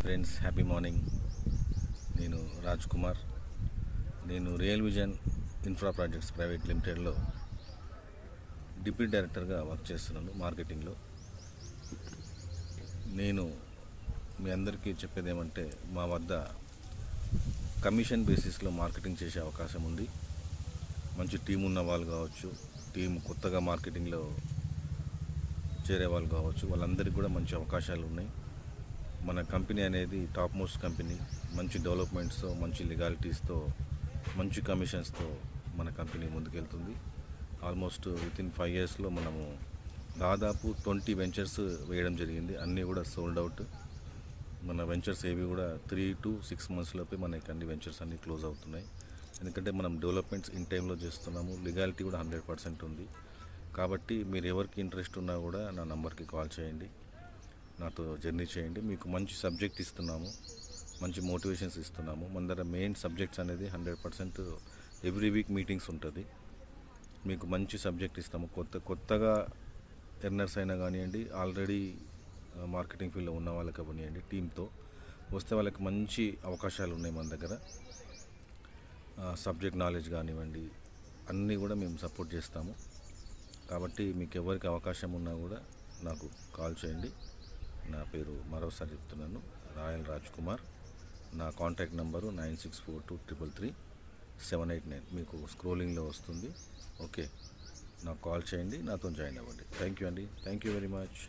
Friends, happy morning. నేను రాజ్ కుమార్. నేను real vision infra projects private లిమిటెడ్లో డిప్యూటీ డైరెక్టర్గా వర్క్ చేస్తున్నాను మార్కెటింగ్లో. నేను మీ అందరికీ చెప్పేది ఏమంటే, మా వద్ద కమిషన్ బేసిస్లో మార్కెటింగ్ చేసే అవకాశం ఉంది. మంచి టీం ఉన్న వాళ్ళు కావచ్చు, టీం కొత్తగా మార్కెటింగ్లో చేరే వాళ్ళు కావచ్చు, వాళ్ళందరికీ కూడా మంచి అవకాశాలు ఉన్నాయి. మన కంపెనీ అనేది టాప్ మోస్ట్ కంపెనీ. మంచి డెవలప్మెంట్స్తో, మంచి లీగాలిటీస్తో, మంచి కమిషన్స్తో మన కంపెనీ ముందుకెళ్తుంది. ఆల్మోస్ట్ వితిన్ 5 yearsలో మనము దాదాపు 20 వెంచర్స్ వేయడం జరిగింది. అన్నీ కూడా సోల్డ్ అవుట్. మన వెంచర్స్ ఏవి కూడా 3 to 6 months లోపే మనకి అన్ని వెంచర్స్ అన్నీ క్లోజ్ అవుతున్నాయి. ఎందుకంటే మనం డెవలప్మెంట్స్ ఇన్ టైంలో చేస్తున్నాము. లీగాలిటీ కూడా 100% ఉంది. కాబట్టి మీరు ఎవరికి ఇంట్రెస్ట్ ఉన్నా కూడా నా నంబర్కి కాల్ చేయండి, నాతో జర్నీ చేయండి. మీకు మంచి సబ్జెక్ట్ ఇస్తున్నాము, మంచి మోటివేషన్స్ ఇస్తున్నాము. మన దగ్గర మెయిన్ సబ్జెక్ట్స్ అనేది 100% ఎవ్రీ వీక్ మీటింగ్స్ ఉంటుంది. మీకు మంచి సబ్జెక్ట్ ఇస్తాము. కొత్తగా ఎర్నర్స్ అయినా కానివ్వండి, ఆల్రెడీ మార్కెటింగ్ ఫీల్డ్లో ఉన్న వాళ్ళకి కానివ్వండి, టీంతో వస్తే వాళ్ళకి మంచి అవకాశాలు ఉన్నాయి మన దగ్గర. సబ్జెక్ట్ నాలెడ్జ్ కానివ్వండి, అన్నీ కూడా మేము సపోర్ట్ చేస్తాము. కాబట్టి మీకు ఎవరికి అవకాశం ఉన్నా కూడా నాకు కాల్ చేయండి. నా పేరు మరోసారి చెప్తున్నాను, రాయల్ రాజ్ కుమార్. నా కాంటాక్ట్ నెంబరు 9642333789 మీకు స్క్రోలింగ్లో వస్తుంది. ఓకే, నాకు కాల్ చేయండి, నాతో జాయిన్ అవ్వండి. థ్యాంక్ యూ అండి. Thank you very much.